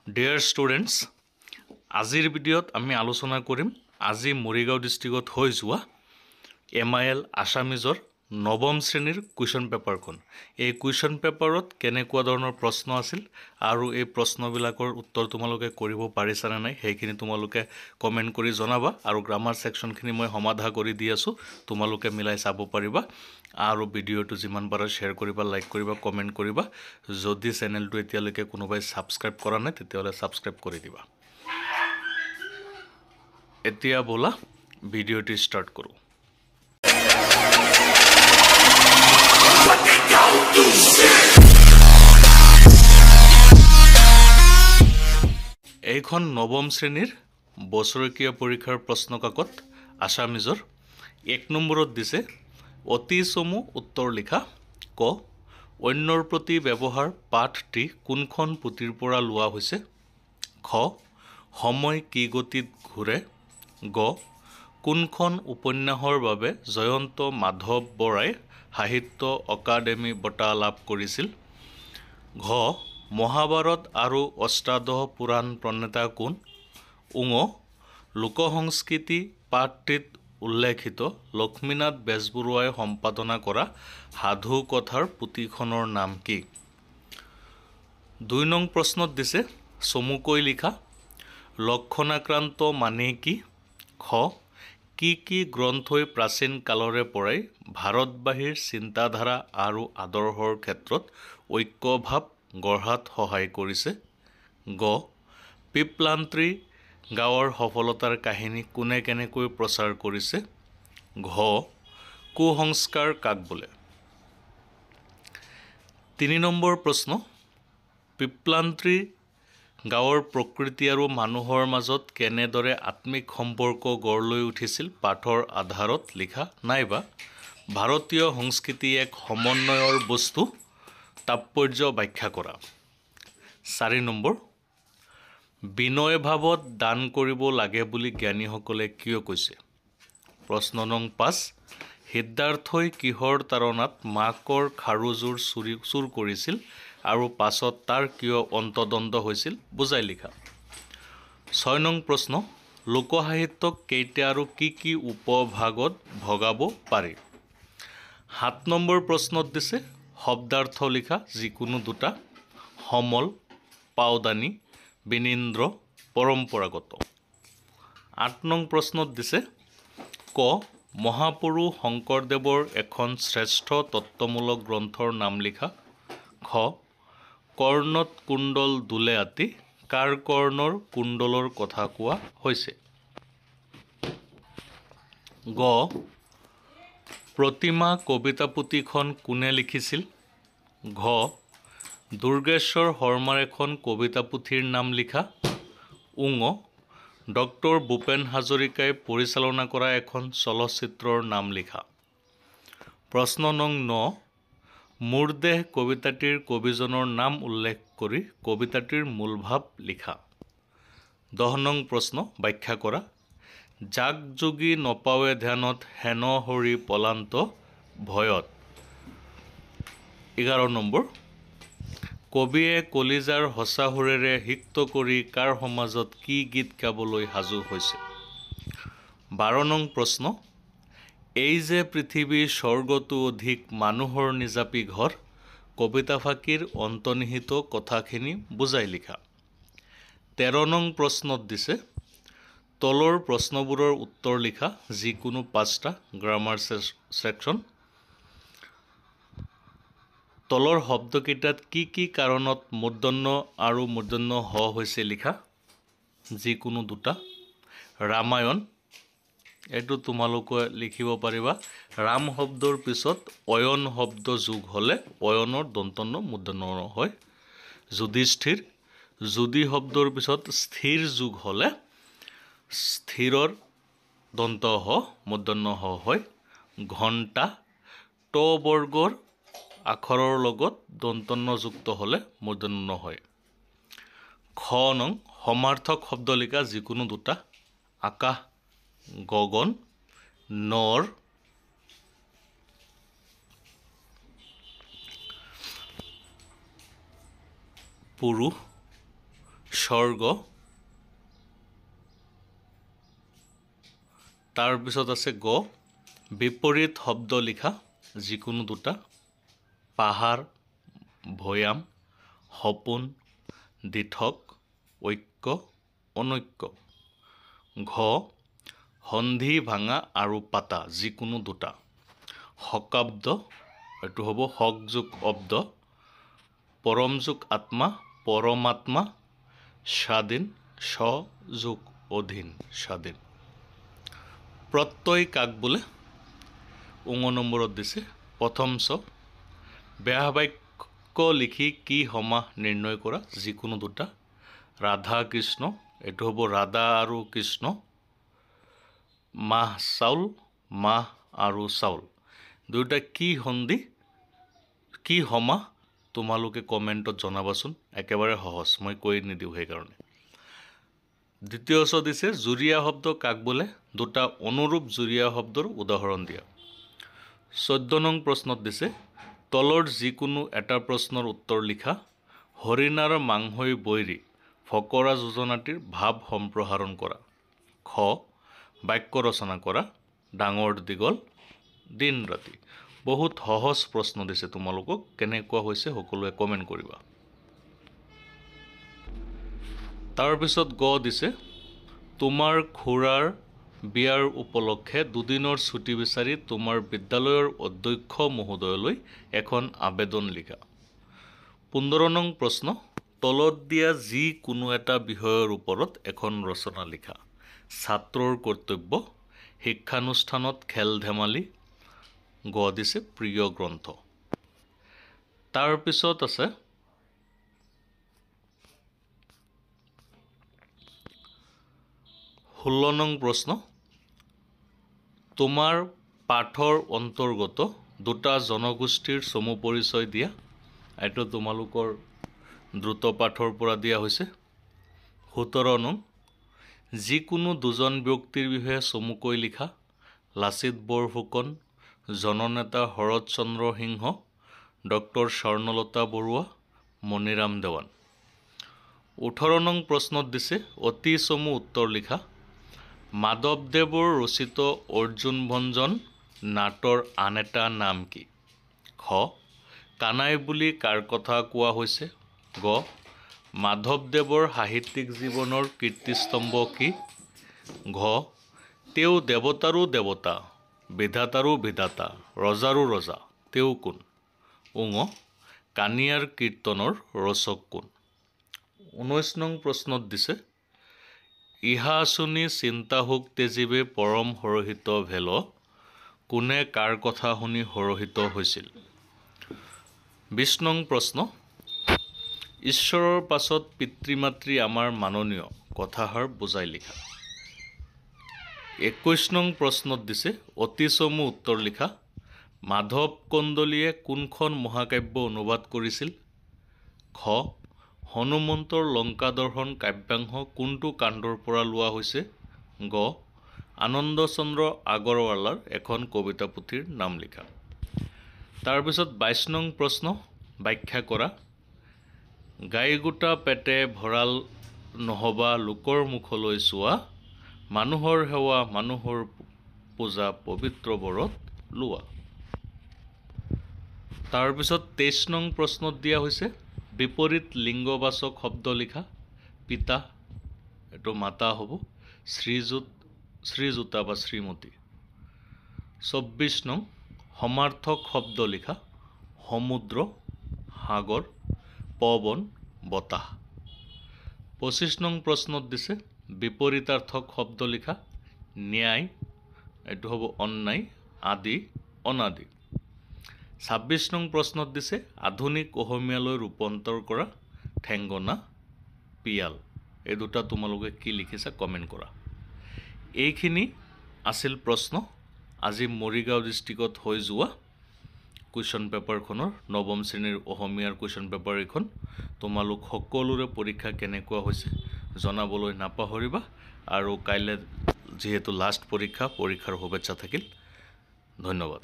Dear students, আজিৰ ভিডিঅ'ত আমি আলোচনা কৰিম আজি মৰিগাঁও ডিষ্ট্ৰিক্টত হৈ যোৱা MIL আছামিজৰ নৱম শ্ৰেণীৰ কুৱেশ্যন পেপাৰখন। এই কুৱেশ্যন পেপাৰত কেনেকুৱা ধৰণৰ প্ৰশ্ন আছিল আৰু এই প্ৰশ্নবিলাকৰ উত্তৰ তোমালোকে কৰিব পাৰিছানে নাই সেইখিনি তোমালোকে কমেণ্ট কৰি জনাবা আৰু গ্ৰামাৰ ছেকশ্যনখিনি মই সমাধা কৰি দি আছোঁ, তোমালোকে মিলাই চাব পাৰিবা আৰু ভিডিঅ'টো যিমান পাৰা শ্বেয়াৰ কৰিবা, লাইক কৰিবা, কমেণ্ট কৰিবা। যদি চেনেলটো এতিয়ালৈকে কোনোবাই ছাবস্ক্ৰাইব কৰা নাই তেতিয়াহ'লে ছাবস্ক্ৰাইব কৰি দিবা। এতিয়া ব'লা ভিডিঅ'টো ষ্টাৰ্ট কৰোঁ। এইখন নৱম শ্ৰেণীৰ বছৰেকীয়া পৰীক্ষাৰ প্ৰশ্নকাকত আছামিজৰ 1 নম্বৰত দিছে অতি চমু উত্তৰ লিখা। ক অন্যৰ প্ৰতি ব্যৱহাৰ পাঠটি কোনখন পুথিৰ পৰা লোৱা হৈছে? খ সময় কি গতিত ঘূৰে? গ কোনখন উপন্যাসৰ বাবে জয়ন্ত মাধৱ বৰাই সাহিত্য অকাডেমি বঁটা লাভ কৰিছিল? ঘ মহাভাৰত আৰু অষ্টাদশ পুৰাণ প্ৰণেতা কোন? ঙ লোকসংস্কৃতি পাঠটিত উল্লেখিত লক্ষ্মীনাথ বেজবৰুৱাই সম্পাদনা কৰা সাধু কথাৰ পুথিখনৰ নাম কি? 2 নং প্ৰশ্নত দিছে চমুকৈ লিখা। লক্ষণাক্ৰান্ত মানে কি? খ কি গ্ৰন্থই প্ৰাচীন কালৰে পৰাই ভাৰতবাসীৰ চিন্তাধাৰা আৰু আদৰ্শৰ ক্ষেত্ৰত ঐক্যভাৱ গঢ়াত সহায় কৰিছে? গ পিপলান্ত্ৰী গাঁৱৰ সফলতাৰ কাহিনী কোনে কেনেকৈ প্ৰচাৰ কৰিছে? ঘ কুসংস্কাৰ কাক বোলে? 3 নম্বৰ প্ৰশ্ন পিপলান্ত্ৰী গাঁৱৰ প্ৰকৃতি আৰু মানুহৰ মাজত কেনেদৰে আত্মিক সম্পৰ্ক গঢ় লৈ উঠিছিল পাঠৰ আধাৰত লিখা, নাইবা ভাৰতীয় সংস্কৃতি এক সমন্বয়ৰ বস্তু তাৎপৰ্য ব্যাখ্যা কৰা। 4 নম্বৰ বিনয় ভাৱত দান কৰিব লাগে বুলি জ্ঞানীসকলে কিয় কৈছে? প্ৰশ্ন নং 5 সিদ্ধাৰ্থই কিহৰ তাৰণাত মাকৰ খাৰুযোৰ চুৰ কৰিছিল আৰু পাছত তাৰ কিয় অন্তদণ্ড হৈছিল বুজাই লিখা। 6 নং প্ৰশ্ন লোকসাহিত্যক কেইটা আৰু কি উপভাগত ভগাব পাৰি? 7 নম্বৰ প্ৰশ্নত দিছে শব্দাৰ্থ লিখা যিকোনো দুটা। সমল, পাওদানি, বিনীন্দ্ৰ, পৰম্পৰাগত। 8 নং প্ৰশ্নত দিছে ক মহাপুৰুষ শংকৰদেৱৰ এখন শ্ৰেষ্ঠ তত্ত্বমূলক গ্ৰন্থৰ নাম লিখা। খ কৰ্ণত কুণ্ডল দোলে আতি কাৰ কৰ্ণৰ কুণ্ডলৰ কথা কোৱা হৈছে? গ প্ৰতিমা কবিতা পুথিখন কোনে লিখিছিল? ঘ দুৰ্গেশ্বৰ শৰ্মাৰ এখন কবিতা পুথিৰ নাম লিখা। ঙ ডক্টৰ ভূপেন হাজৰিকাই পৰিচালনা কৰা এখন চলচ্চিত্ৰৰ নাম লিখা। প্ৰশ্ন নং 9 মোৰ দেশ কবিতাটিৰ কবিজনৰ নাম উল্লেখ কৰি কবিতাটিৰ মূলভাৱ লিখা। 10 নং প্ৰশ্ন ব্যাখ্যা কৰা। যাক যোগী নপাৱে ধ্যানত হেন হৰি পলান্ত ভয়ত। 11 নম্বৰ কবিয়ে কলিজাৰ সঁচা সুৰেৰে সিক্ত কৰি কাৰ সমাজত কি গীত গাবলৈ সাজু হৈছে? 12 নং প্ৰশ্ন এই যে পৃথিৱী স্বৰ্গতো অধিক মানুহৰ নিজাপি ঘৰ কবিতাফাঁকিৰ অন্তৰ্নিহিত কথাখিনি বুজাই লিখা। 13 নং প্ৰশ্নত দিছে তলৰ প্ৰশ্নবোৰৰ উত্তৰ লিখা যিকোনো 5টা গ্ৰামাৰ ছেকশ্যন। তলৰ শব্দকেইটাত কি কাৰণত মূৰ্ধন্য আৰু মূৰ্ধন্য হ হৈছে লিখা যিকোনো দুটা। ৰামায়ণ এইটো তোমালোকে লিখিব পাৰিবা। ৰাম শব্দৰ পিছত অয়ন শব্দ যোগ হ'লে অয়নৰ দন্তন্য মূৰ্ধন্য হয়। যুধিষ্ঠিৰ যুদি শব্দৰ পিছত স্থিৰ যোগ হ'লে স্থিৰৰ দন্ত হ মূৰ্ধন্য হ হয়। ঘণ্টা ট বৰ্গৰ আখৰৰ লগত দন্তন্য যুক্ত হ'লে মূৰ্ধন্য হয়। খ নং সমাৰ্থক শব্দ লিখা যিকোনো দুটা। আকাশ গগন নৰ পুৰুষ স্বৰ্গ তাৰপিছত আছে গ বিপৰীত শব্দ লিখা যিকোনো দুটা পাহাৰ ভৈয়াম সপোন দিঠক ঐক্য অনৈক্য ঘ সন্ধি ভাঙা আৰু পাতা যিকোনো দুটা শকাব্দ এইটো হ'ব হক যোগ অব্দ পৰম যোগ আত্মা পৰমাত্মা স্বাধীন স যোগ অধীন স্বাধীন প্ৰত্যয় কাক বোলে নম্বৰত দিছে প্ৰথম চ বেয়া বাক্য লিখি কি সমাহ নিৰ্ণয় কৰা যিকোনো দুটা ৰাধা কৃষ্ণ এইটো হ'ব ৰাধা আৰু কৃষ্ণ মাহ চাউল মাহ আৰু চাউল দুয়োটা কি সন্ধি কি সমাহ তোমালোকে কমেণ্টত জনাবাচোন একেবাৰে সহজ মই কৈ নিদিওঁ সেইকাৰণে দ্বিতীয় চ দিছে জুৰীয়া শব্দ কাক বোলে দুটা অনুৰূপ জুৰীয়া শব্দৰ উদাহৰণ দিয়া 14 নং প্ৰশ্নত দিছে তলৰ যিকোনো এটা প্ৰশ্নৰ উত্তৰ লিখা হৰিণাৰ মাংসই বৈৰী ফকৰা যোজনাটিৰ ভাৱ সম্প্ৰসাৰণ কৰা খ বাক্য ৰচনা কৰা ডাঙৰ দীঘল দিন ৰাতি বহুত সহজ প্ৰশ্ন দিছে তোমালোকক কেনেকুৱা হৈছে সকলোৱে কমেণ্ট কৰিবা তাৰপিছত গ দিছে তোমাৰ খুৰাৰ বিয়াৰ উপলক্ষে দুদিনৰ ছুটি বিচাৰি তোমাৰ বিদ্যালয়ৰ অধ্যক্ষ মহোদয়লৈ এখন আবেদন লিখা 15 নং প্ৰশ্ন তলত দিয়া যি কোনো এটা বিষয়ৰ ওপৰত এখন ৰচনা লিখা ছাত্ৰৰ কৰ্তব্য শিক্ষানুষ্ঠানত খেল ধেমালি গ দিছে প্ৰিয় গ্ৰন্থ তাৰপিছত আছে 16 নং প্ৰশ্ন তোমাৰ পাঠৰ অন্তৰ্গত দুটা জনগোষ্ঠীৰ চমু পৰিচয় দিয়া এইটো তোমালোকৰ দ্ৰুত পাঠৰ পৰা দিয়া হৈছে 17 নং যিকোনো দুজন ব্যক্তিৰ বিষয়ে চমুকৈ লিখা লাচিত বৰফুকন জননেতা শৰৎ চন্দ্ৰ সিংহ ডক্টৰ স্বৰ্ণলতা বৰুৱা মণিৰাম দেৱান 18 নং প্ৰশ্নত দিছে অতি চমু উত্তৰ লিখা মাধৱদেৱৰ ৰচিত অৰ্জুন ভঞ্জন নাটৰ আন এটা নাম কি খ কানাই বুলি কাৰ কথা কোৱা হৈছে গ মাধৱদেৱৰ সাহিত্যিক জীৱনৰ কীৰ্তিস্তম্ভ কি ঘ তেওঁ দেৱতাৰো দেৱতা বিধাতাৰো বিধাতা ৰজাৰো ৰজা তেওঁ কোন উঙ কানিয়াৰ কীৰ্তনৰ ৰচক কোন 19 নং প্ৰশ্নত দিছে ইহা শুনি চিন্তা হুক তেজীৱে পৰম হৰহিত ভেল কোনে কাৰ কথা শুনি হৰহিত হৈছিল 20 নং প্ৰশ্ন ঈশ্বৰৰ পাছত পিতৃ মাতৃ আমাৰ মাননীয় কথাষাৰ বুজাই লিখা 21 নং প্ৰশ্নত দিছে অতি চমু উত্তৰ লিখা মাধৱ কন্দলীয়ে কোনখন মহাকাব্য অনুবাদ কৰিছিল খ হনুমন্তৰ লংকা দৰ্শন কাব্যাংশ কোনটো কাণ্ডৰ পৰা লোৱা হৈছে গ আনন্দচন্দ্ৰ আগৰৱালাৰ এখন কবিতা পুথিৰ নাম লিখা তাৰপিছত 22 নং প্ৰশ্ন ব্যাখ্যা কৰা গাইগোটা পেটে ভঁৰাল নহবা লোকৰ মুখলৈ চোৱা মানুহৰ সেৱা মানুহৰ পূজা পবিত্ৰ ব্ৰত লোৱা তাৰপিছত 23 নং প্ৰশ্নত দিয়া হৈছে বিপৰীত লিংগবাচক শব্দ লিখা পিতা এটো মাতা হ'ব শ্ৰীযুতা বা শ্ৰীমতী 24 নং সমাৰ্থক শব্দ লিখা সমুদ্ৰ সাগৰ পৱন বতাহ 25 নং প্ৰশ্নত দিছে বিপৰীতাৰ্থক শব্দ লিখা ন্যায় এটো হ'ব অন্যায় আদি অনাদি 26 নং প্ৰশ্নত দিছে আধুনিক অসমীয়ালৈ ৰূপান্তৰ কৰা ঠেংগনা পিয়াল এই দুটা তোমালোকে কি লিখিছা কমেন্ট কৰা এইখিনি আছিল প্ৰশ্ন আজি মৰিগাঁও ডিস্ট্ৰিক্টত হৈ যোৱা কুৱেশ্যন পেপাৰখনৰ নৱম শ্ৰেণীৰ অসমীয়াৰ কুৱেশ্যন পেপাৰ এখন তোমালোক সকলোৰে পৰীক্ষা কেনেকুৱা হৈছে জনাবলৈ নাপাহৰিবা আৰু কাইলৈ যেহেতু লাষ্ট পৰীক্ষাৰ শুভেচ্ছা থাকিল ধন্যবাদ